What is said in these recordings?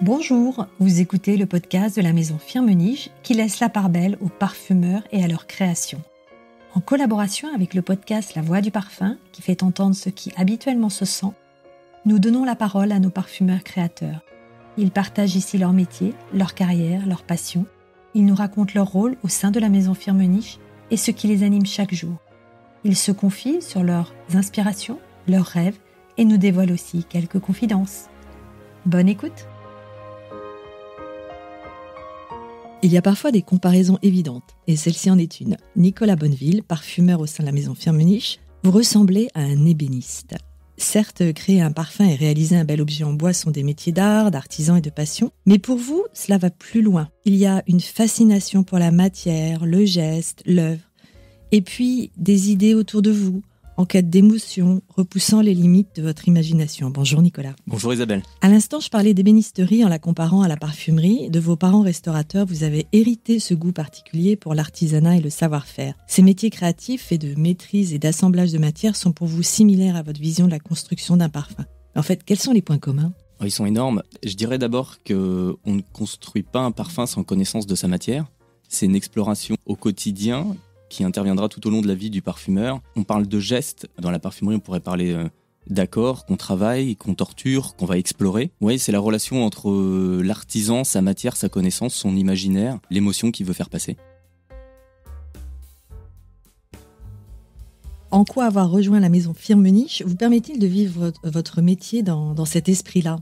Bonjour, vous écoutez le podcast de la maison Firmenich qui laisse la part belle aux parfumeurs et à leur création. En collaboration avec le podcast La Voix du Parfum, qui fait entendre ce qui habituellement se sent, nous donnons la parole à nos parfumeurs créateurs. Ils partagent ici leur métier, leur carrière, leur passion. Ils nous racontent leur rôle au sein de la maison Firmenich et ce qui les anime chaque jour. Ils se confient sur leurs inspirations, leurs rêves et nous dévoilent aussi quelques confidences. Bonne écoute! Il y a parfois des comparaisons évidentes, et celle-ci en est une. Nicolas Bonneville, parfumeur au sein de la maison Firmenich, vous ressemblez à un ébéniste. Certes, créer un parfum et réaliser un bel objet en bois sont des métiers d'art, d'artisan et de passion, mais pour vous, cela va plus loin. Il y a une fascination pour la matière, le geste, l'œuvre, et puis des idées autour de vous, en quête d'émotion, repoussant les limites de votre imagination. Bonjour Nicolas. Bonjour Isabelle. À l'instant, je parlais d'ébénisterie en la comparant à la parfumerie. De vos parents restaurateurs, vous avez hérité ce goût particulier pour l'artisanat et le savoir-faire. Ces métiers créatifs faits de maîtrise et d'assemblage de matières sont pour vous similaires à votre vision de la construction d'un parfum. En fait, quels sont les points communs ? Ils sont énormes. Je dirais d'abord qu'on ne construit pas un parfum sans connaissance de sa matière. C'est une exploration au quotidien qui interviendra tout au long de la vie du parfumeur. On parle de gestes. Dans la parfumerie, on pourrait parler d'accords qu'on travaille, qu'on torture, qu'on va explorer. Oui, c'est la relation entre l'artisan, sa matière, sa connaissance, son imaginaire, l'émotion qu'il veut faire passer. En quoi avoir rejoint la maison Firmenich vous permet-il de vivre votre métier dans cet esprit-là ?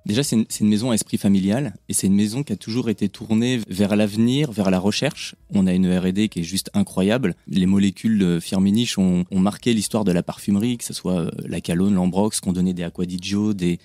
Déjà, c'est une maison à esprit familial et c'est une maison qui a toujours été tournée vers l'avenir, vers la recherche. On a une R&D qui est juste incroyable. Les molécules de Firmenich ont marqué l'histoire de la parfumerie, que ce soit la Calone, l'Ambrox, qu'on donnait des Acquadigio, des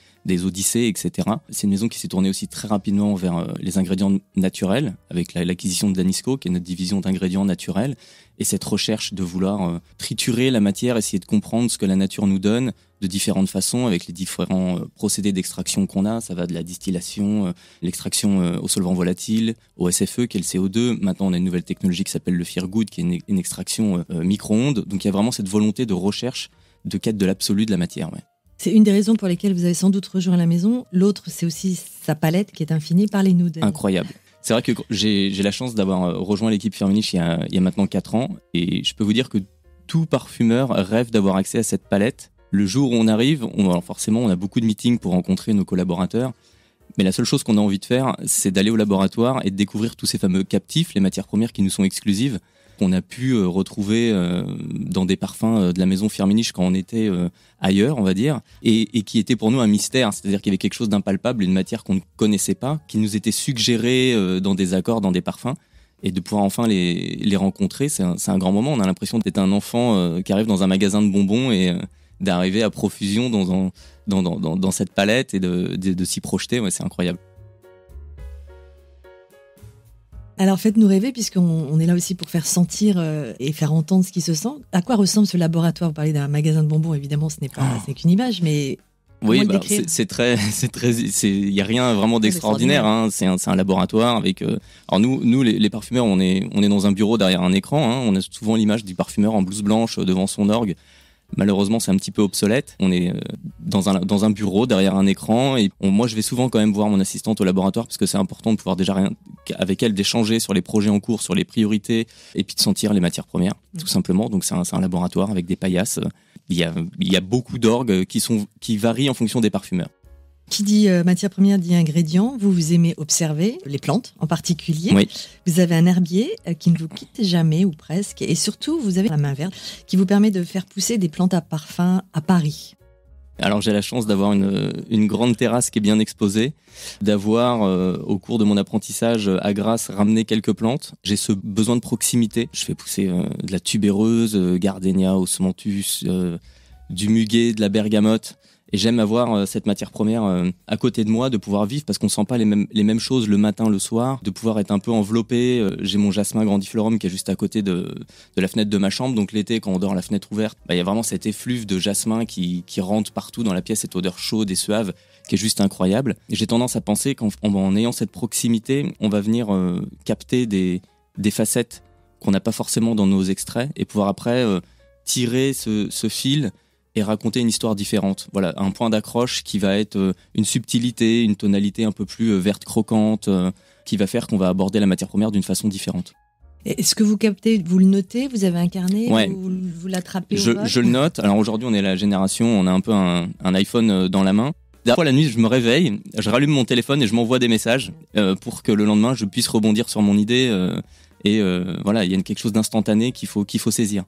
Odyssées, etc. C'est une maison qui s'est tournée aussi très rapidement vers les ingrédients naturels, avec l'acquisition de Danisco, qui est notre division d'ingrédients naturels, et cette recherche de vouloir triturer la matière, essayer de comprendre ce que la nature nous donne de différentes façons, avec les différents procédés d'extraction qu'on a. Ça va de la distillation, l'extraction au solvant volatile, au SFE, qui est le CO2. Maintenant, on a une nouvelle technologie qui s'appelle le Feargood, qui est une extraction micro-ondes. Donc, il y a vraiment cette volonté de recherche, de quête de l'absolu de la matière. Ouais. C'est une des raisons pour lesquelles vous avez sans doute rejoint la maison. L'autre, c'est aussi sa palette qui est infinie. Parlez-nous d'elle. Incroyable. C'est vrai que j'ai la chance d'avoir rejoint l'équipe Firmenich il y a maintenant 4 ans. Et je peux vous dire que tout parfumeur rêve d'avoir accès à cette palette. Le jour où on arrive, alors forcément, on a beaucoup de meetings pour rencontrer nos collaborateurs. Mais la seule chose qu'on a envie de faire, c'est d'aller au laboratoire et de découvrir tous ces fameux captifs, les matières premières qui nous sont exclusives, qu'on a pu retrouver dans des parfums de la maison Firmenich quand on était ailleurs, on va dire, et qui était pour nous un mystère. C'est-à-dire qu'il y avait quelque chose d'impalpable, une matière qu'on ne connaissait pas, qui nous était suggérée dans des accords, dans des parfums. Et de pouvoir enfin les rencontrer, c'est un grand moment. On a l'impression d'être un enfant qui arrive dans un magasin de bonbons et d'arriver à profusion dans cette palette et de s'y projeter. Ouais, c'est incroyable. Alors faites-nous rêver, puisqu'on est là aussi pour faire sentir et faire entendre ce qui se sent. À quoi ressemble ce laboratoire ? Vous parlez d'un magasin de bonbons, évidemment, ce n'est qu'une image, mais oui, il y a rien vraiment d'extraordinaire. Hein. C'est un laboratoire avec. Alors nous, les parfumeurs, on est dans un bureau derrière un écran. Hein. On a souvent l'image du parfumeur en blouse blanche devant son orgue. Malheureusement, c'est un petit peu obsolète. On est dans un bureau derrière un écran et moi, je vais souvent quand même voir mon assistante au laboratoire parce que c'est important de pouvoir déjà avec elle d'échanger sur les projets en cours, sur les priorités et puis de sentir les matières premières, tout simplement. Donc c'est un laboratoire avec des paillasses. Il y a beaucoup d'orgues qui varient en fonction des parfumeurs. Qui dit matière première dit ingrédients. Vous aimez observer les plantes en particulier. Oui. Vous avez un herbier qui ne vous quitte jamais ou presque. Et surtout, vous avez la main verte qui vous permet de faire pousser des plantes à parfum à Paris. Alors j'ai la chance d'avoir une grande terrasse qui est bien exposée, d'avoir au cours de mon apprentissage à Grasse ramené quelques plantes. J'ai ce besoin de proximité. Je fais pousser de la tubéreuse, gardénia, osmanthus, du muguet, de la bergamote. Et j'aime avoir cette matière première à côté de moi, de pouvoir vivre parce qu'on sent pas les mêmes choses le matin, le soir, de pouvoir être un peu enveloppé. J'ai mon jasmin grandiflorum qui est juste à côté de la fenêtre de ma chambre. Donc l'été, quand on dort la fenêtre ouverte, il y a vraiment cet effluve de jasmin qui rentre partout dans la pièce, cette odeur chaude et suave qui est juste incroyable. Et j'ai tendance à penser qu'en ayant cette proximité, on va venir capter des facettes qu'on n'a pas forcément dans nos extraits et pouvoir après tirer ce fil et raconter une histoire différente. Voilà, un point d'accroche qui va être une subtilité, une tonalité un peu plus verte croquante, qui va faire qu'on va aborder la matière première d'une façon différente. Est-ce que vous captez, vous le notez, vous avez un carnet, ouais. vous l'attrapez je le note. Alors aujourd'hui, on est la génération, on a un peu un iPhone dans la main. Parfois la nuit, je me réveille, je rallume mon téléphone et je m'envoie des messages pour que le lendemain, je puisse rebondir sur mon idée. Voilà, il y a quelque chose d'instantané qu'il faut saisir.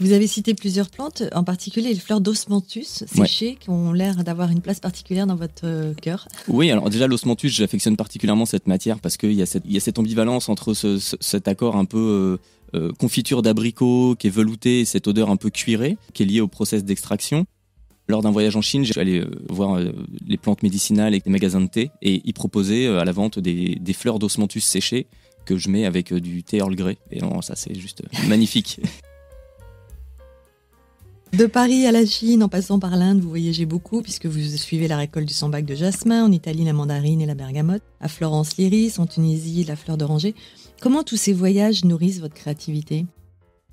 Vous avez cité plusieurs plantes, en particulier les fleurs d'osmanthus séchées qui ont l'air d'avoir une place particulière dans votre cœur. Oui, alors déjà l'osmanthus, j'affectionne particulièrement cette matière parce qu'il y a cette ambivalence entre cet accord un peu confiture d'abricot qui est velouté et cette odeur un peu cuirée qui est liée au process d'extraction. Lors d'un voyage en Chine, je suis allé voir les plantes médicinales et des magasins de thé et ils proposaient à la vente des fleurs d'osmanthus séchées que je mets avec du thé Earl Grey. Et non, ça c'est juste magnifique. De Paris à la Chine, en passant par l'Inde, vous voyagez beaucoup puisque vous suivez la récolte du sambac de jasmin, en Italie la mandarine et la bergamote, à Florence l'iris, en Tunisie la fleur d'oranger. Comment tous ces voyages nourrissent votre créativité ?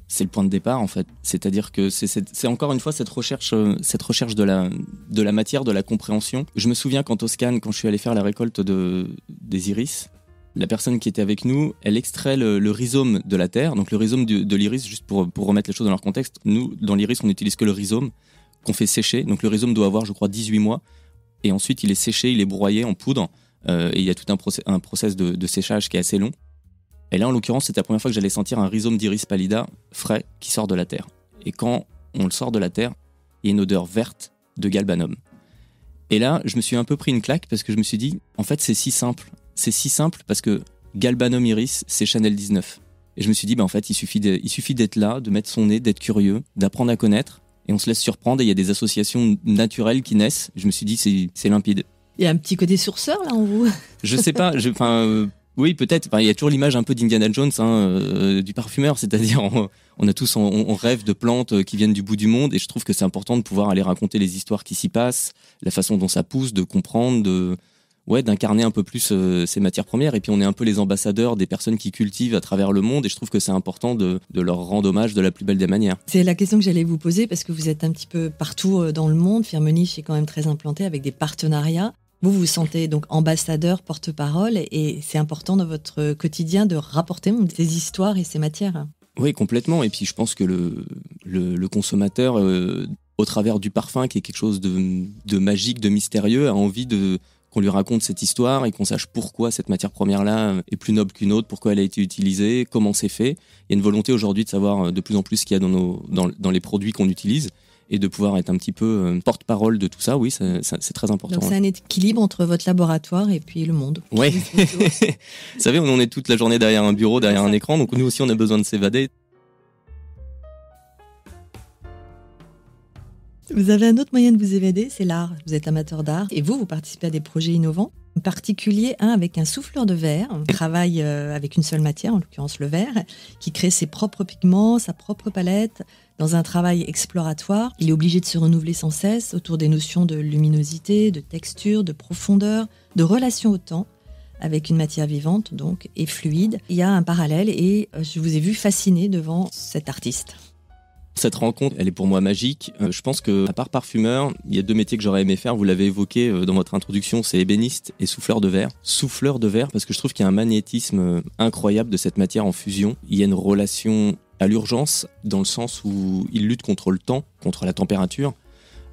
C'est le point de départ en fait, c'est-à-dire que c'est encore une fois cette recherche de la matière, de la compréhension. Je me souviens quand Toscane, quand je suis allé faire la récolte des iris, la personne qui était avec nous, elle extrait le rhizome de la terre, donc le rhizome de l'iris, juste pour remettre les choses dans leur contexte. Nous, dans l'iris, on n'utilise que le rhizome qu'on fait sécher. Donc le rhizome doit avoir, je crois, 18 mois. Et ensuite, il est séché, il est broyé en poudre. Et il y a tout un process de séchage qui est assez long. Et là, en l'occurrence, c'était la première fois que j'allais sentir un rhizome d'iris pallida frais qui sort de la terre. Et quand on le sort de la terre, il y a une odeur verte de galbanum. Et là, je me suis un peu pris une claque parce que je me suis dit, en fait, c'est si simple. C'est si simple parce que Galbanum Iris, c'est Chanel 19. Et je me suis dit, en fait, il suffit d'être là, de mettre son nez, d'être curieux, d'apprendre à connaître. Et on se laisse surprendre et il y a des associations naturelles qui naissent. Je me suis dit, c'est limpide. Il y a un petit côté sourceur là en vous. Je sais pas, oui, peut-être. Il y a toujours l'image un peu d'Indiana Jones, du parfumeur. C'est-à-dire, on a tous, on rêve de plantes qui viennent du bout du monde. Et je trouve que c'est important de pouvoir aller raconter les histoires qui s'y passent, la façon dont ça pousse, de comprendre, d'incarner un peu plus ces matières premières. Et puis on est un peu les ambassadeurs des personnes qui cultivent à travers le monde et je trouve que c'est important de leur rendre hommage de la plus belle des manières. C'est la question que j'allais vous poser parce que vous êtes un petit peu partout dans le monde. Firmenich est quand même très implanté avec des partenariats. Vous vous sentez donc ambassadeur, porte-parole et c'est important dans votre quotidien de rapporter ces histoires et ces matières. Oui, complètement. Et puis je pense que le consommateur, au travers du parfum, qui est quelque chose de magique, de mystérieux, a envie qu'on lui raconte cette histoire et qu'on sache pourquoi cette matière première-là est plus noble qu'une autre, pourquoi elle a été utilisée, comment c'est fait. Il y a une volonté aujourd'hui de savoir de plus en plus ce qu'il y a dans les produits qu'on utilise et de pouvoir être un petit peu porte-parole de tout ça. Oui, c'est très important. Donc c'est un équilibre entre votre laboratoire et puis le monde. Oui. Vous savez, on est toute la journée derrière un bureau, derrière un écran, donc nous aussi on a besoin de s'évader. Vous avez un autre moyen de vous évader, c'est l'art. Vous êtes amateur d'art et vous participez à des projets innovants. En particulier, un avec un souffleur de verre. On travaille avec une seule matière, en l'occurrence le verre, qui crée ses propres pigments, sa propre palette. Dans un travail exploratoire, il est obligé de se renouveler sans cesse autour des notions de luminosité, de texture, de profondeur, de relation au temps, avec une matière vivante donc et fluide. Il y a un parallèle et je vous ai vu fasciné devant cet artiste. Cette rencontre, elle est pour moi magique. Je pense que, à part parfumeur, il y a 2 métiers que j'aurais aimé faire. Vous l'avez évoqué dans votre introduction, c'est ébéniste et souffleur de verre. Souffleur de verre parce que je trouve qu'il y a un magnétisme incroyable de cette matière en fusion. Il y a une relation à l'urgence dans le sens où il lutte contre le temps, contre la température.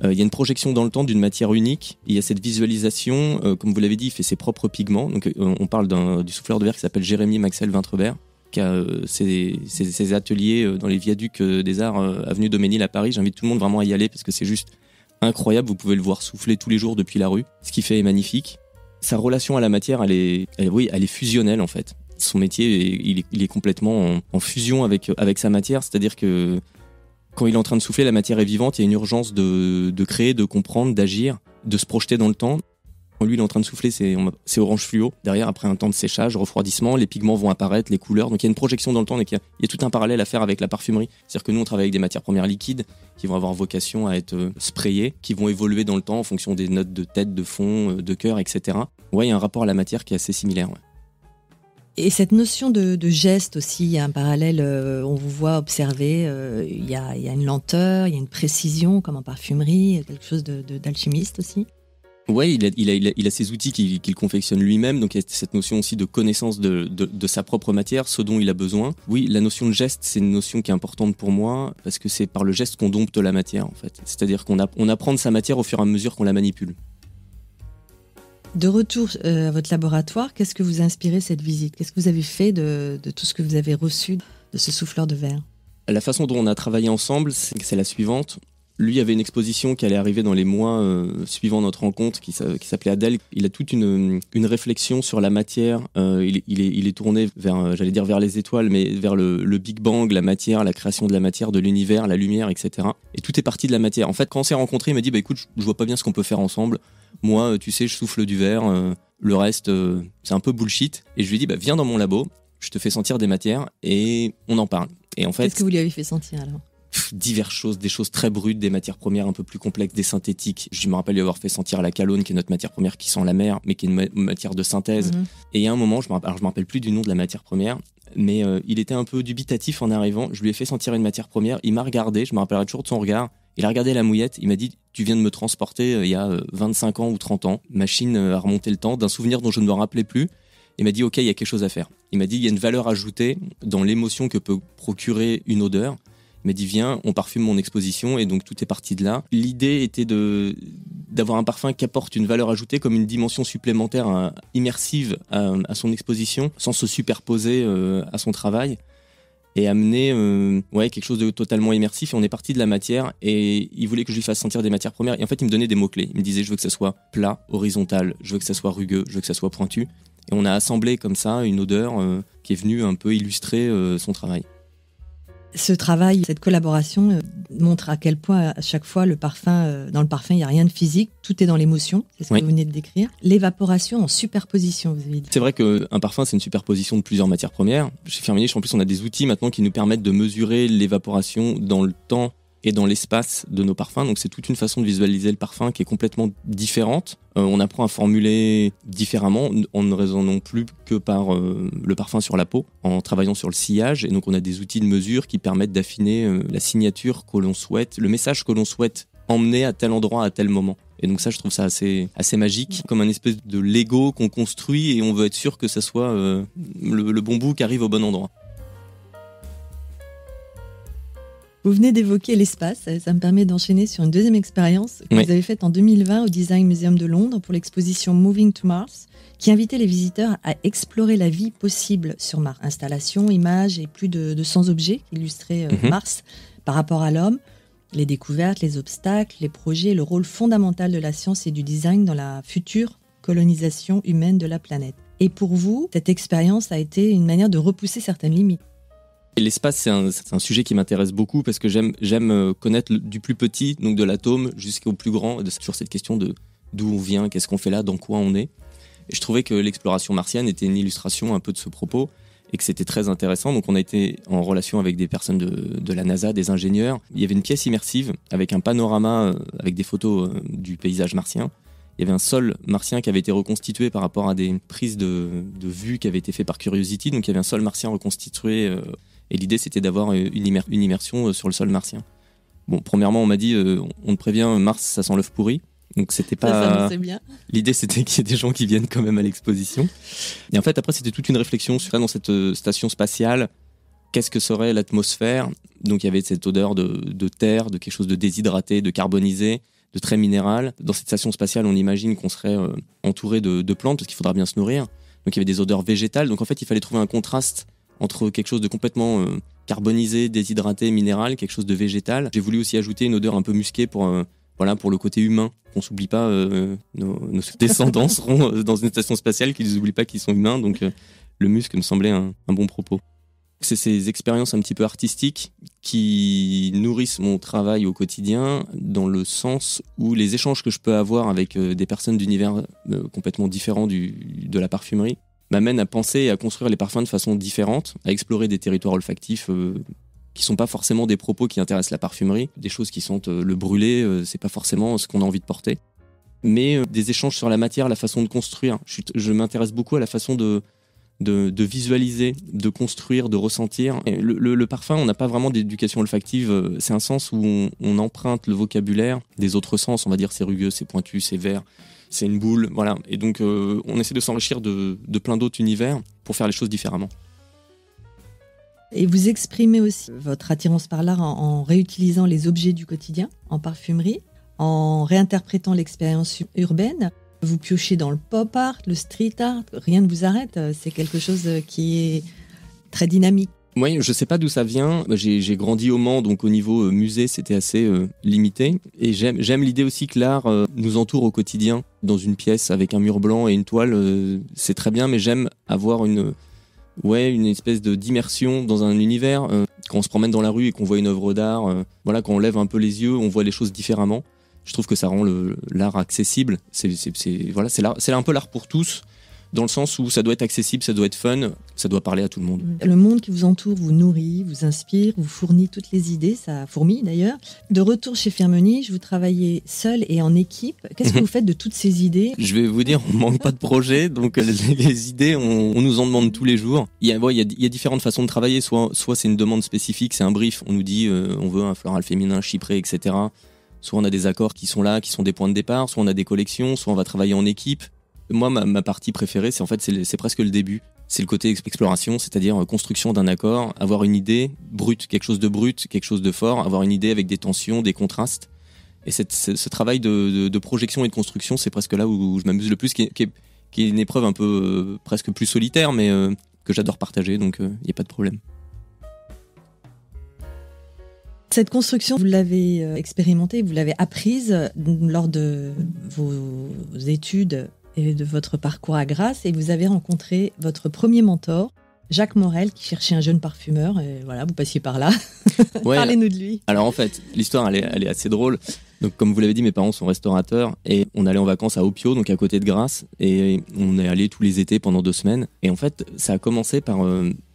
Il y a une projection dans le temps d'une matière unique. Il y a cette visualisation, comme vous l'avez dit, il fait ses propres pigments. Donc, on parle du souffleur de verre qui s'appelle Jérémy Maxel Vintrebert, qui a ses ateliers dans les viaducs des Arts avenue Doménil à Paris. J'invite tout le monde vraiment à y aller parce que c'est juste incroyable. Vous pouvez le voir souffler tous les jours depuis la rue. Ce qu'il fait est magnifique. Sa relation à la matière, elle est fusionnelle en fait. Son métier, il est complètement en fusion avec sa matière. C'est-à-dire que quand il est en train de souffler, la matière est vivante. Il y a une urgence de créer, de comprendre, d'agir, de se projeter dans le temps. Quand lui, il est en train de souffler, c'est orange fluo. Derrière, après un temps de séchage, refroidissement, les pigments vont apparaître, les couleurs. Donc il y a une projection dans le temps. Donc il y a tout un parallèle à faire avec la parfumerie. C'est-à-dire que nous, on travaille avec des matières premières liquides qui vont avoir vocation à être sprayées, qui vont évoluer dans le temps en fonction des notes de tête, de fond, de cœur, etc. Ouais, il y a un rapport à la matière qui est assez similaire. Ouais. Et cette notion de geste aussi, il y a un parallèle, on vous voit observer, il y a une lenteur, il y a une précision comme en parfumerie, quelque chose d'alchimiste aussi. Ouais, il a ses outils qu'il confectionne lui-même, donc il y a cette notion aussi de connaissance de sa propre matière, ce dont il a besoin. Oui, la notion de geste, c'est une notion qui est importante pour moi, parce que c'est par le geste qu'on dompte la matière, en fait. C'est-à-dire qu'on apprend de sa matière au fur et à mesure qu'on la manipule. De retour à votre laboratoire, qu'est-ce que vous a inspiré cette visite ? Qu'est-ce que vous avez fait de tout ce que vous avez reçu de ce souffleur de verre ? La façon dont on a travaillé ensemble, c'est la suivante. Lui avait une exposition qui allait arriver dans les mois suivant notre rencontre, qui s'appelait Adèle. Il a toute une réflexion sur la matière. Il est tourné vers, j'allais dire vers les étoiles, mais vers le Big Bang, la matière, la création de la matière, de l'univers, la lumière, etc. Et tout est parti de la matière. En fait, quand on s'est rencontrés, il m'a dit écoute, je vois pas bien ce qu'on peut faire ensemble. Moi, tu sais, je souffle du verre. Le reste, c'est un peu bullshit. Et je lui ai dit viens dans mon labo, je te fais sentir des matières et on en parle. Et en fait, qu'est-ce que vous lui avez fait sentir alors ? Diverses choses, des choses très brutes, des matières premières un peu plus complexes, des synthétiques. Je me rappelle lui avoir fait sentir la calone, qui est notre matière première qui sent la mer, mais qui est une matière de synthèse. Et il y a un moment, je me rappelle plus du nom de la matière première, mais il était un peu dubitatif en arrivant. Je lui ai fait sentir une matière première, il m'a regardé, je me rappellerai toujours de son regard. Il a regardé la mouillette, il m'a dit tu viens de me transporter il y a 25 ans ou 30 ans, machine à remonter le temps, d'un souvenir dont je ne me rappelais plus. Il m'a dit ok, il y a quelque chose à faire. Il m'a dit il y a une valeur ajoutée dans l'émotion que peut procurer une odeur. Il m'a dit viens, on parfume mon exposition, et donc tout est parti de là. L'idée était d'avoir un parfum qui apporte une valeur ajoutée comme une dimension supplémentaire immersive à son exposition, sans se superposer à son travail, et amener quelque chose de totalement immersif. Et on est parti de la matière, et il voulait que je lui fasse sentir des matières premières, et en fait il me donnait des mots-clés. Il me disait je veux que ça soit plat, horizontal, je veux que ça soit rugueux, je veux que ça soit pointu. Et on a assemblé comme ça une odeur qui est venue un peu illustrer son travail. Ce travail, cette collaboration montre à quel point à chaque fois dans le parfum, il n'y a rien de physique, tout est dans l'émotion, c'est ce que vous venez de décrire. L'évaporation en superposition, vous avez dit. C'est vrai qu'un parfum, c'est une superposition de plusieurs matières premières. Chez Firmenich, en plus, on a des outils maintenant qui nous permettent de mesurer l'évaporation dans le temps et dans l'espace de nos parfums. Donc c'est toute une façon de visualiser le parfum qui est complètement différente. On apprend à formuler différemment en ne raisonnant plus que par le parfum sur la peau, en travaillant sur le sillage. Et donc on a des outils de mesure qui permettent d'affiner la signature que l'on souhaite, le message que l'on souhaite emmener à tel endroit, à tel moment. Et donc ça, je trouve ça assez magique, comme un espèce de Lego qu'on construit, et on veut être sûr que ça soit le bon bout qui arrive au bon endroit. Vous venez d'évoquer l'espace, ça me permet d'enchaîner sur une deuxième expérience que vous avez faite en 2020 au Design Museum de Londres pour l'exposition Moving to Mars, qui invitait les visiteurs à explorer la vie possible sur Mars. Installations, images et plus de 100 objets qui illustraient Mars par rapport à l'homme, les découvertes, les obstacles, les projets, le rôle fondamental de la science et du design dans la future colonisation humaine de la planète. Et pour vous, cette expérience a été une manière de repousser certaines limites. L'espace, c'est un sujet qui m'intéresse beaucoup parce que j'aime connaître du plus petit, donc de l'atome, jusqu'au plus grand, sur cette question de d'où on vient, qu'est-ce qu'on fait là, dans quoi on est. Et je trouvais que l'exploration martienne était une illustration un peu de ce propos et que c'était très intéressant. Donc on a été en relation avec des personnes de la NASA, des ingénieurs. Il y avait une pièce immersive avec un panorama, avec des photos du paysage martien. Il y avait un sol martien qui avait été reconstitué par rapport à des prises de vue qui avaient été faites par Curiosity. Donc il y avait un sol martien reconstitué. Et l'idée, c'était d'avoir une immersion sur le sol martien. Bon, premièrement, on m'a dit, on te prévient, Mars, ça sent l'œuf pourri. Donc, c'était pas. Ça bien. L'idée, c'était qu'il y ait des gens qui viennent quand même à l'exposition. Et en fait, après, c'était toute une réflexion sur dans cette station spatiale. Qu'est-ce que serait l'atmosphère ? Donc, il y avait cette odeur de terre, de quelque chose de déshydraté, de carbonisé, de très minéral. Dans cette station spatiale, on imagine qu'on serait entouré de plantes, parce qu'il faudra bien se nourrir. Donc, il y avait des odeurs végétales. Donc, en fait, il fallait trouver un contraste entre quelque chose de complètement carbonisé, déshydraté, minéral, quelque chose de végétal. J'ai voulu aussi ajouter une odeur un peu musquée pour le côté humain. Qu'on s'oublie pas, nos descendants seront dans une station spatiale, qu'ils n'oublient pas qu'ils sont humains. Donc le musc me semblait un bon propos. C'est ces expériences un petit peu artistiques qui nourrissent mon travail au quotidien, dans le sens où les échanges que je peux avoir avec des personnes d'univers complètement différents de la parfumerie m'amène à penser et à construire les parfums de façon différente, à explorer des territoires olfactifs qui sont pas forcément des propos qui intéressent la parfumerie, des choses qui sentent le brûlé, c'est pas forcément ce qu'on a envie de porter, mais des échanges sur la matière, la façon de construire. Je m'intéresse beaucoup à la façon de de visualiser, de construire, de ressentir. Et le parfum, on n'a pas vraiment d'éducation olfactive. C'est un sens où on emprunte le vocabulaire des autres sens. On va dire c'est rugueux, c'est pointu, c'est vert, c'est une boule. Voilà. Et donc, on essaie de s'enrichir de plein d'autres univers pour faire les choses différemment. Et vous exprimez aussi votre attirance par l'art en réutilisant les objets du quotidien en parfumerie, en réinterprétant l'expérience urbaine. Vous piochez dans le pop art, le street art, rien ne vous arrête. C'est quelque chose qui est très dynamique. Oui, je sais pas d'où ça vient. J'ai grandi au Mans, donc au niveau musée, c'était assez limité. Et j'aime l'idée aussi que l'art nous entoure au quotidien. Dans une pièce avec un mur blanc et une toile, c'est très bien, mais j'aime avoir une espèce d'immersion dans un univers. Quand on se promène dans la rue et qu'on voit une œuvre d'art, quand on lève un peu les yeux, on voit les choses différemment. Je trouve que ça rend l'art accessible. C'est un peu l'art pour tous, dans le sens où ça doit être accessible, ça doit être fun, ça doit parler à tout le monde. Le monde qui vous entoure vous nourrit, vous inspire, vous fournit toutes les idées, ça fourmille d'ailleurs. De retour chez Firmenich, vous travaillez seul et en équipe. Qu'est-ce que vous faites de toutes ces idées ? Je vais vous dire, on manque pas de projets, donc les idées, on nous en demande tous les jours. Il y a différentes façons de travailler, soit c'est une demande spécifique, c'est un brief, on nous dit on veut un floral féminin chypré, etc. Soit on a des accords qui sont là, qui sont des points de départ, soit on a des collections, soit on va travailler en équipe. Moi, ma partie préférée, c'est presque le début. C'est le côté exploration, c'est-à-dire construction d'un accord, avoir une idée brute, quelque chose de fort, avoir une idée avec des tensions, des contrastes. Et ce travail de projection et de construction, c'est presque là où je m'amuse le plus, qui est une épreuve un peu presque plus solitaire, mais que j'adore partager, donc il n'y a pas de problème. Cette construction, vous l'avez expérimentée, vous l'avez apprise lors de vos études et de votre parcours à Grasse, et vous avez rencontré votre premier mentor, Jacques Morel, qui cherchait un jeune parfumeur, et voilà, vous passiez par là. Ouais. Parlez-nous de lui. Alors en fait, l'histoire, elle est assez drôle. Donc comme vous l'avez dit, mes parents sont restaurateurs, et on allait en vacances à Opio, donc à côté de Grasse, et on est allé tous les étés pendant 2 semaines. Et en fait, ça a commencé par...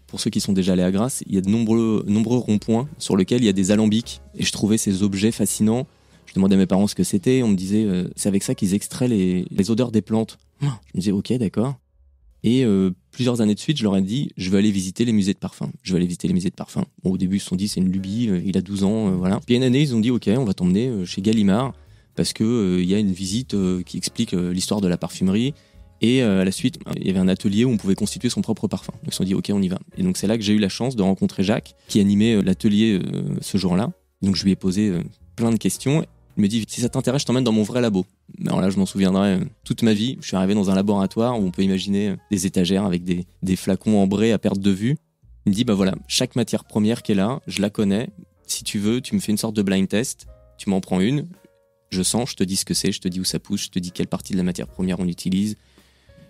Pour ceux qui sont déjà allés à Grasse, il y a de nombreux ronds-points sur lesquels il y a des alambics. Et je trouvais ces objets fascinants. Je demandais à mes parents ce que c'était. On me disait, c'est avec ça qu'ils extraient les odeurs des plantes. Je me disais, ok, d'accord. Et plusieurs années de suite, je leur ai dit, je veux aller visiter les musées de parfum. Bon, au début, ils se sont dit, c'est une lubie, il a 12 ans, voilà. Puis une année, ils ont dit, ok, on va t'emmener chez Gallimard, parce que il y a une visite qui explique l'histoire de la parfumerie. Et à la suite, il y avait un atelier où on pouvait constituer son propre parfum. Donc ils se sont dit, ok, on y va. Et donc c'est là que j'ai eu la chance de rencontrer Jacques, qui animait l'atelier ce jour-là. Donc je lui ai posé plein de questions. Il me dit, si ça t'intéresse, je t'emmène dans mon vrai labo. Alors là, je m'en souviendrai toute ma vie. Je suis arrivé dans un laboratoire où on peut imaginer des étagères avec des flacons ambrés à perte de vue. Il me dit, bah voilà, chaque matière première qui est là, je la connais. Si tu veux, tu me fais une sorte de blind test. Tu m'en prends une. Je sens, je te dis ce que c'est, je te dis où ça pousse, je te dis quelle partie de la matière première on utilise.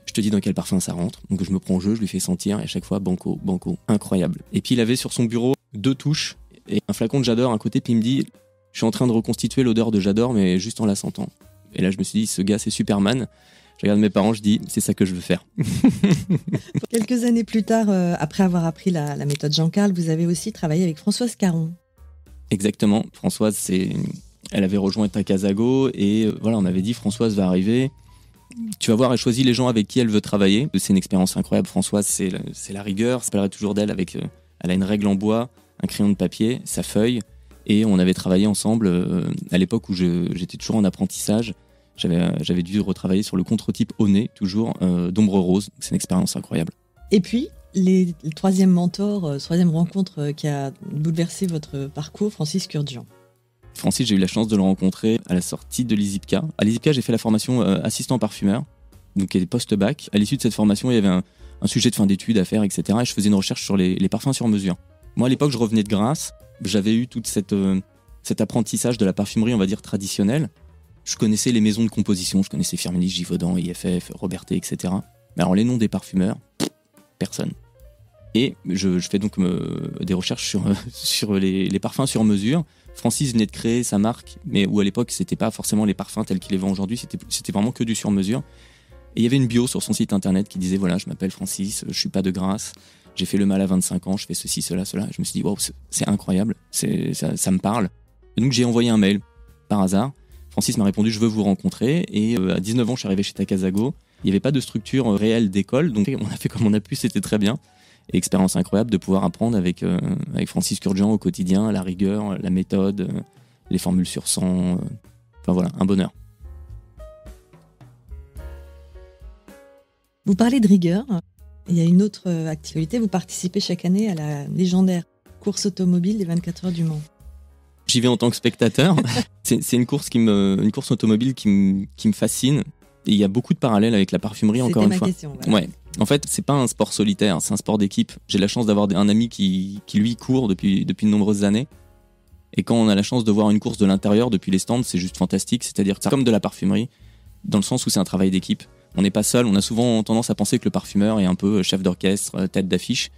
Je te dis dans quel parfum ça rentre. Donc je me prends au jeu, je lui fais sentir et à chaque fois, banco, incroyable. Et puis il avait sur son bureau 2 touches et un flacon de J'adore à un côté. Puis il me dit, je suis en train de reconstituer l'odeur de J'adore, mais juste en la sentant. Et là je me suis dit, ce gars c'est Superman. Je regarde mes parents, je dis, c'est ça que je veux faire. Quelques années plus tard, après avoir appris la méthode Jean-Carl, vous avez aussi travaillé avec Françoise Caron. Exactement. Françoise, elle avait rejoint Tacazago et voilà, on avait dit, Françoise va arriver. Tu vas voir, elle choisit les gens avec qui elle veut travailler. C'est une expérience incroyable. Françoise, c'est la rigueur. Je parlerai toujours d'elle elle a une règle en bois, un crayon de papier, sa feuille. Et on avait travaillé ensemble à l'époque où j'étais toujours en apprentissage. J'avais dû retravailler sur le contre-type au nez, toujours d'ombre rose. C'est une expérience incroyable. Et puis, le troisième mentor, troisième rencontre qui a bouleversé votre parcours, Francis Kurkdjian. Francis, j'ai eu la chance de le rencontrer à la sortie de l'ISIPCA. À l'ISIPCA, j'ai fait la formation assistant parfumeur, donc qui est post-bac. À l'issue de cette formation, il y avait un sujet de fin d'études à faire, etc. Et je faisais une recherche sur les parfums sur mesure. Moi, à l'époque, je revenais de Grasse. J'avais eu tout cet apprentissage de la parfumerie, on va dire, traditionnelle. Je connaissais les maisons de composition. Je connaissais Firmenich, Givaudan, IFF, Robertet, etc. Mais alors, les noms des parfumeurs, personne. Et je fais donc des recherches sur les parfums sur mesure. Francis venait de créer sa marque, mais où à l'époque, c'était pas forcément les parfums tels qu'il les vend aujourd'hui, c'était vraiment que du sur-mesure. Et il y avait une bio sur son site internet qui disait, voilà, je m'appelle Francis, je suis pas de Grasse, j'ai fait le mal à 25 ans, je fais ceci, cela. Je me suis dit, wow, c'est incroyable, ça me parle. Et donc j'ai envoyé un mail, par hasard. Francis m'a répondu, je veux vous rencontrer. Et à 19 ans, je suis arrivé chez Tacazago. Il n'y avait pas de structure réelle d'école, donc on a fait comme on a pu, c'était très bien. Et expérience incroyable de pouvoir apprendre avec Francis Kurjan au quotidien, la rigueur, la méthode, les formules sur 100. Enfin voilà, un bonheur. Vous parlez de rigueur. Il y a une autre actualité. Vous participez chaque année à la légendaire course automobile des 24 heures du Mans. J'y vais en tant que spectateur. C'est une course automobile qui me fascine. Et il y a beaucoup de parallèles avec la parfumerie, encore une fois. C'était ma question. Voilà. Ouais. En fait, c'est pas un sport solitaire, c'est un sport d'équipe. J'ai la chance d'avoir un ami qui lui court depuis de nombreuses années. Et quand on a la chance de voir une course de l'intérieur depuis les stands, c'est juste fantastique. C'est-à-dire que c'est comme de la parfumerie, dans le sens où c'est un travail d'équipe. On n'est pas seul. On a souvent tendance à penser que le parfumeur est un peu chef d'orchestre, tête d'affiche.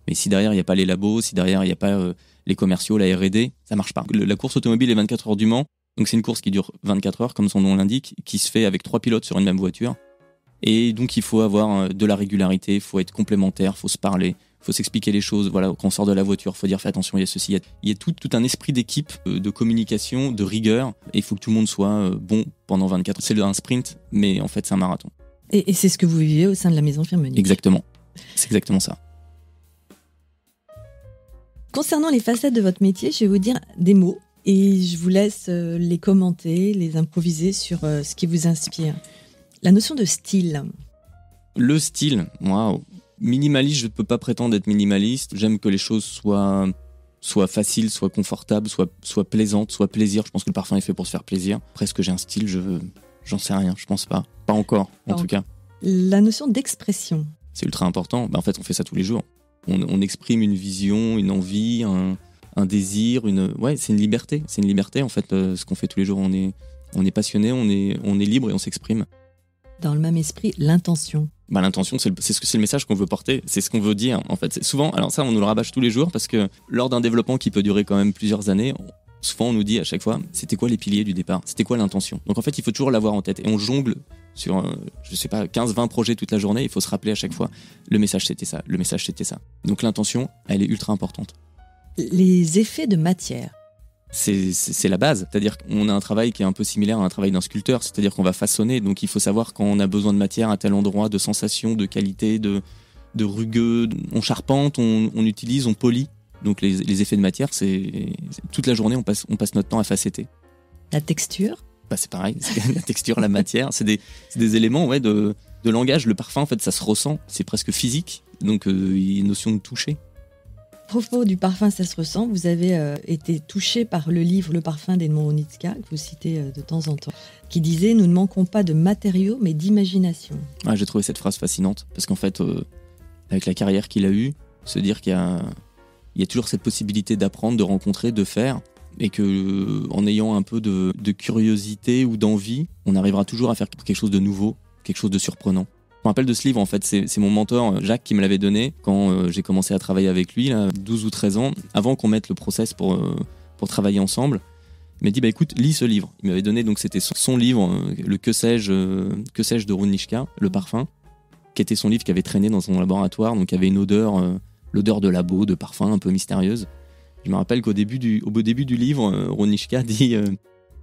Mais si derrière il n'y a pas les labos, si derrière il n'y a pas les commerciaux, la R&D, ça marche pas. La course automobile est 24 heures du Mans. Donc c'est une course qui dure 24 heures, comme son nom l'indique, qui se fait avec 3 pilotes sur une même voiture. Et donc il faut avoir de la régularité, il faut être complémentaire, il faut se parler, il faut s'expliquer les choses. Voilà, quand on sort de la voiture, il faut dire fais attention, il y a ceci. Il y a tout un esprit d'équipe, de communication, de rigueur. Et il faut que tout le monde soit bon pendant 24 heures. C'est un sprint, mais en fait c'est un marathon. Et c'est ce que vous vivez au sein de la maison Firmenich. Exactement, c'est exactement ça. Concernant les facettes de votre métier, je vais vous dire des mots et je vous laisse les commenter, les improviser sur ce qui vous inspire. La notion de style. Le style, moi, minimaliste, je ne peux pas prétendre être minimaliste. J'aime que les choses soient faciles, soient confortables, soient plaisantes, soient plaisir. Je pense que le parfum est fait pour se faire plaisir. Après, est-ce que j'ai un style, j'en sais rien, je pense pas. Pas encore, en tout cas. La notion d'expression. C'est ultra important. En fait, on fait ça tous les jours. On exprime une vision, une envie, un désir, ouais, c'est une liberté. C'est une liberté, en fait, ce qu'on fait tous les jours. On est passionné, on est libre et on s'exprime. Dans le même esprit, l'intention. L'intention, c'est le message qu'on veut porter, c'est ce qu'on veut dire. En fait, c'est souvent, alors ça, on nous le rabâche tous les jours parce que lors d'un développement qui peut durer quand même plusieurs années, souvent on nous dit à chaque fois, c'était quoi les piliers du départ ? C'était quoi l'intention ? Donc en fait, il faut toujours l'avoir en tête. Et on jongle sur, 15-20 projets toute la journée, il faut se rappeler à chaque fois, le message c'était ça, le message c'était ça. Donc l'intention, elle est ultra importante. Les effets de matière. C'est la base, c'est-à-dire qu'on a un travail qui est un peu similaire à un travail d'un sculpteur, c'est-à-dire qu'on va façonner, donc il faut savoir quand on a besoin de matière à tel endroit, de sensation, de qualité, de rugueux, on charpente, on utilise, on polit. Donc les effets de matière, c'est toute la journée on passe notre temps à facetter. La texture. C'est pareil, la texture, la matière, c'est des éléments ouais, de langage. Le parfum, en fait, ça se ressent, c'est presque physique, donc il y a une notion de toucher. À propos du parfum, ça se ressent. Vous avez été touché par le livre Le parfum d'Edmond Onitzka, que vous citez de temps en temps, qui disait « Nous ne manquons pas de matériaux, mais d'imagination ». J'ai trouvé cette phrase fascinante, parce qu'en fait, avec la carrière qu'il a eue, se dire qu'il y a toujours cette possibilité d'apprendre, de rencontrer, de faire, et qu'en ayant un peu de curiosité ou d'envie, on arrivera toujours à faire quelque chose de nouveau, quelque chose de surprenant. Je me rappelle de ce livre, en fait, c'est mon mentor Jacques qui me l'avait donné quand j'ai commencé à travailler avec lui, là, 12 ou 13 ans, avant qu'on mette le process pour travailler ensemble. Il m'a dit, écoute, lis ce livre. Il m'avait donné, donc c'était son livre, le Que sais-je de Runishka, le parfum, qui était son livre qui avait traîné dans son laboratoire, donc il y avait une odeur, l'odeur de labo, de parfum un peu mystérieuse. Je me rappelle qu'au début du livre, Runishka dit...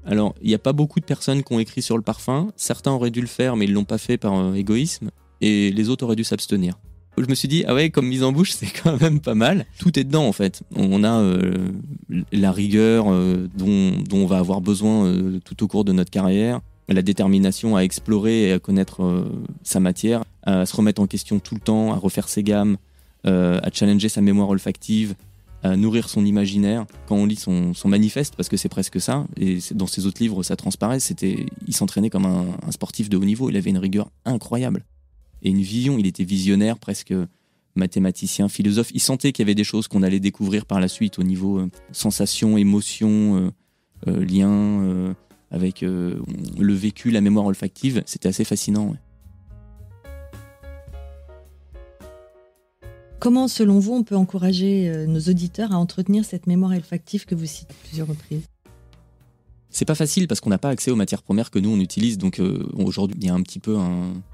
Alors, il n'y a pas beaucoup de personnes qui ont écrit sur le parfum. Certains auraient dû le faire, mais ils ne l'ont pas fait par égoïsme. Et les autres auraient dû s'abstenir. Je me suis dit, comme mise en bouche, c'est quand même pas mal. Tout est dedans, en fait. On a la rigueur dont on va avoir besoin tout au cours de notre carrière. La détermination à explorer et à connaître sa matière. À se remettre en question tout le temps, à refaire ses gammes, à challenger sa mémoire olfactive, à nourrir son imaginaire. Quand on lit son manifeste, parce que c'est presque ça, et dans ses autres livres ça transparaît, il s'entraînait comme un sportif de haut niveau, il avait une rigueur incroyable. Et une vision, il était visionnaire, presque mathématicien, philosophe. Il sentait qu'il y avait des choses qu'on allait découvrir par la suite au niveau sensation, émotion, lien avec le vécu, la mémoire olfactive. C'était assez fascinant. Ouais. Comment, selon vous, on peut encourager nos auditeurs à entretenir cette mémoire olfactive que vous citez à plusieurs reprises ? C'est pas facile parce qu'on n'a pas accès aux matières premières que nous on utilise. Donc aujourd'hui, il y a un petit peu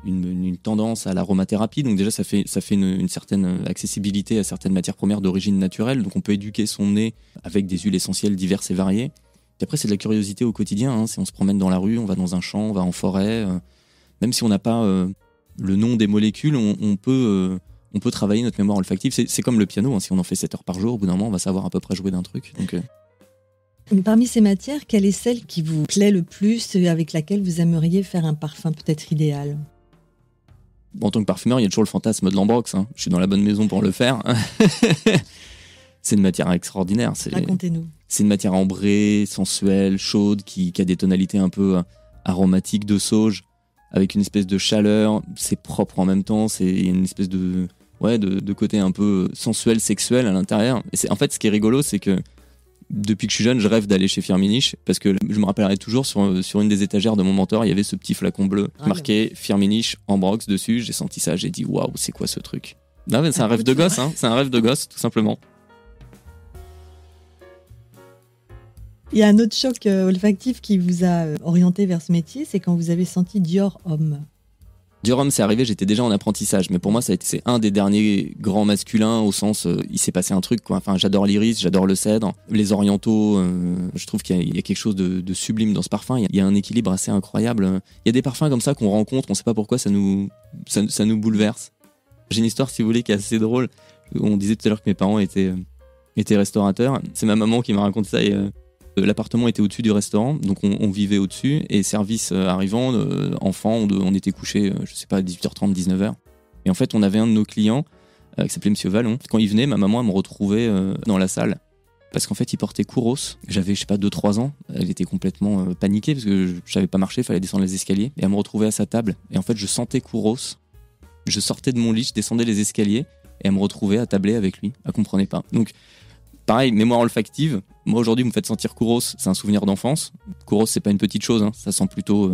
une tendance à l'aromathérapie. Donc déjà, ça fait une certaine accessibilité à certaines matières premières d'origine naturelle. Donc on peut éduquer son nez avec des huiles essentielles diverses et variées. Et après, c'est de la curiosité au quotidien. Si on se promène dans la rue, on va dans un champ, on va en forêt. Même si on n'a pas le nom des molécules, on peut travailler notre mémoire olfactive. C'est comme le piano, hein. Si on en fait 7 heures par jour, au bout d'un moment, on va savoir à peu près jouer d'un truc. Donc, Parmi ces matières, quelle est celle qui vous plaît le plus, avec laquelle vous aimeriez faire un parfum peut-être idéal ? En tant que parfumeur, il y a toujours le fantasme de l'ambrox. Hein. Je suis dans la bonne maison pour le faire. C'est une matière extraordinaire. Racontez-nous. C'est une matière ambrée, sensuelle, chaude, qui a des tonalités un peu aromatiques de sauge, avec une espèce de chaleur. C'est propre en même temps. C'est une espèce de côté un peu sensuel, sexuel à l'intérieur. Et en fait, ce qui est rigolo, c'est que depuis que je suis jeune, je rêve d'aller chez Firmenich, parce que je me rappellerai toujours sur une des étagères de mon mentor, il y avait ce petit flacon bleu marqué Firmenich Ambrox dessus. J'ai senti ça, j'ai dit waouh, c'est quoi ce truc ? Non, mais c'est un rêve de gosse, hein. C'est un rêve de gosse, tout simplement. Il y a un autre choc olfactif qui vous a orienté vers ce métier, c'est quand vous avez senti Dior Homme. Dior Homme, c'est arrivé, j'étais déjà en apprentissage, mais pour moi, c'est un des derniers grands masculins, au sens, il s'est passé un truc, quoi. Enfin, j'adore l'iris, j'adore le cèdre, les orientaux, je trouve qu'il y a quelque chose de sublime dans ce parfum, il y a un équilibre assez incroyable. Il y a des parfums comme ça qu'on rencontre, on sait pas pourquoi, ça nous bouleverse. J'ai une histoire, si vous voulez, qui est assez drôle. On disait tout à l'heure que mes parents étaient restaurateurs, c'est ma maman qui m'a raconté ça, et l'appartement était au-dessus du restaurant, donc on vivait au-dessus, et service arrivant, enfant, on était couchés, je sais pas, à 18h30, 19h. Et en fait, on avait un de nos clients qui s'appelait Monsieur Vallon. Quand il venait, ma maman, elle me retrouvait dans la salle, parce qu'en fait, il portait Kouros. J'avais, je sais pas, 2-3 ans. Elle était complètement paniquée, parce que je savais pas marcher, il fallait descendre les escaliers. Et elle me retrouvait à sa table, et en fait, je sentais Kouros. Je sortais de mon lit, je descendais les escaliers, et elle me retrouvait à tabler avec lui. Elle comprenait pas. Donc, pareil, mémoire olfactive. Moi, aujourd'hui, vous me faites sentir Kouros, c'est un souvenir d'enfance. Kouros, c'est pas une petite chose, hein. Ça sent plutôt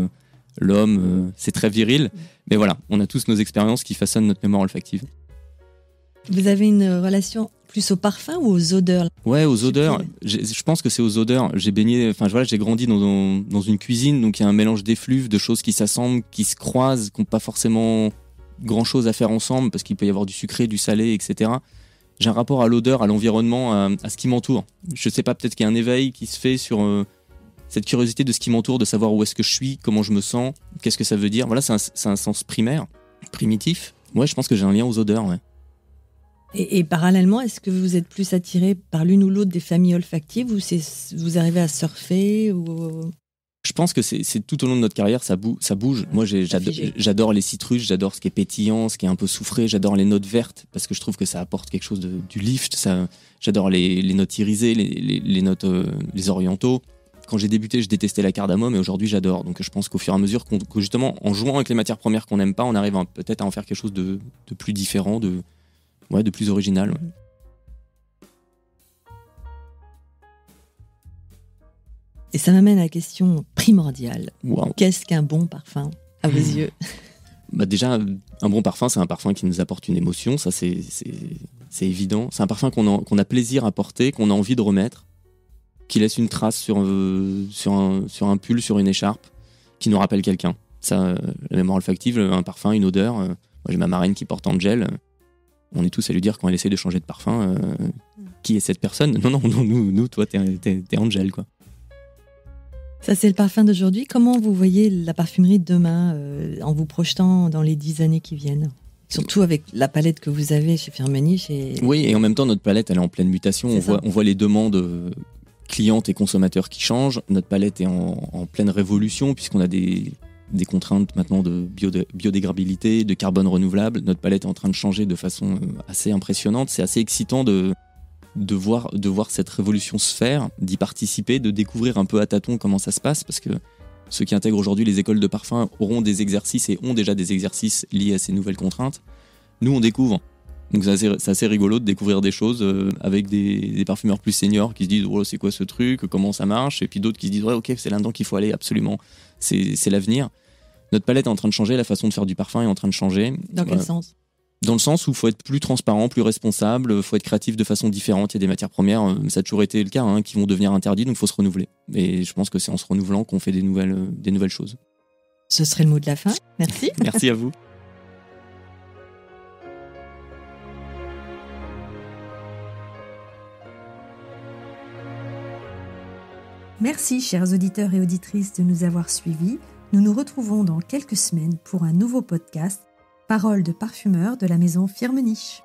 l'homme, c'est très viril. Mais voilà, on a tous nos expériences qui façonnent notre mémoire olfactive. Vous avez une relation plus au parfum ou aux odeurs ? Ouais, aux odeurs. Je pense que c'est aux odeurs. J'ai grandi dans une cuisine, donc il y a un mélange d'effluves, de choses qui s'assemblent, qui se croisent, qui n'ont pas forcément grand-chose à faire ensemble, parce qu'il peut y avoir du sucré, du salé, etc. J'ai un rapport à l'odeur, à l'environnement, à ce qui m'entoure. Je sais pas, peut-être qu'il y a un éveil qui se fait sur cette curiosité de ce qui m'entoure, de savoir où est-ce que je suis, comment je me sens, qu'est-ce que ça veut dire. Voilà, c'est un sens primaire, primitif. Ouais, je pense que j'ai un lien aux odeurs, ouais. Et parallèlement, est-ce que vous êtes plus attiré par l'une ou l'autre des familles olfactives, ou vous arrivez à surfer ou... Je pense que c'est tout au long de notre carrière, ça bouge. Moi, j'adore les citrus, j'adore ce qui est pétillant, ce qui est un peu soufré, j'adore les notes vertes, parce que je trouve que ça apporte quelque chose du lift. J'adore les notes irisées, les notes les orientaux. Quand j'ai débuté, je détestais la cardamome, et aujourd'hui, j'adore. Donc je pense qu'au fur et à mesure, que justement, en jouant avec les matières premières qu'on n'aime pas, on arrive peut-être à en faire quelque chose de plus différent, de plus original. Ouais. Et ça m'amène à la question primordiale. Wow. Qu'est-ce qu'un bon parfum à vos yeux ? Déjà, un bon parfum, c'est un parfum qui nous apporte une émotion, ça c'est évident. C'est un parfum qu'on a plaisir à porter, qu'on a envie de remettre, qui laisse une trace sur un pull, sur une écharpe, qui nous rappelle quelqu'un. Ça, la mémoire olfactive, un parfum, une odeur. Moi, j'ai ma marraine qui porte Angel. On est tous à lui dire quand elle essaie de changer de parfum, qui est cette personne ? Non, nous, toi, t'es Angel, quoi. Ça, c'est le parfum d'aujourd'hui. Comment vous voyez la parfumerie de demain, en vous projetant dans les 10 années qui viennent ? Surtout avec la palette que vous avez chez Firmenich. Oui, et en même temps, notre palette, elle est en pleine mutation. On voit les demandes clientes et consommateurs qui changent. Notre palette est en pleine révolution, puisqu'on a des contraintes maintenant de biodégradabilité, de carbone renouvelable. Notre palette est en train de changer de façon assez impressionnante. C'est assez excitant de voir cette révolution se faire, d'y participer, de découvrir un peu à tâtons comment ça se passe, parce que ceux qui intègrent aujourd'hui les écoles de parfum auront des exercices et ont déjà des exercices liés à ces nouvelles contraintes. Nous, on découvre. Donc c'est assez rigolo de découvrir des choses avec des parfumeurs plus seniors qui se disent oh, c'est quoi ce truc, comment ça marche, et puis d'autres qui se disent ouais, ok, c'est là-dedans qu'il faut aller absolument, c'est l'avenir. Notre palette est en train de changer, la façon de faire du parfum est en train de changer. Dans quel sens ? Dans le sens où il faut être plus transparent, plus responsable, il faut être créatif de façon différente. Il y a des matières premières, ça a toujours été le cas, qui vont devenir interdites, donc il faut se renouveler. Et je pense que c'est en se renouvelant qu'on fait des nouvelles choses. Ce serait le mot de la fin. Merci. Merci à vous. Merci, chers auditeurs et auditrices, de nous avoir suivis. Nous nous retrouvons dans quelques semaines pour un nouveau podcast. Paroles de parfumeurs de la maison Firmenich.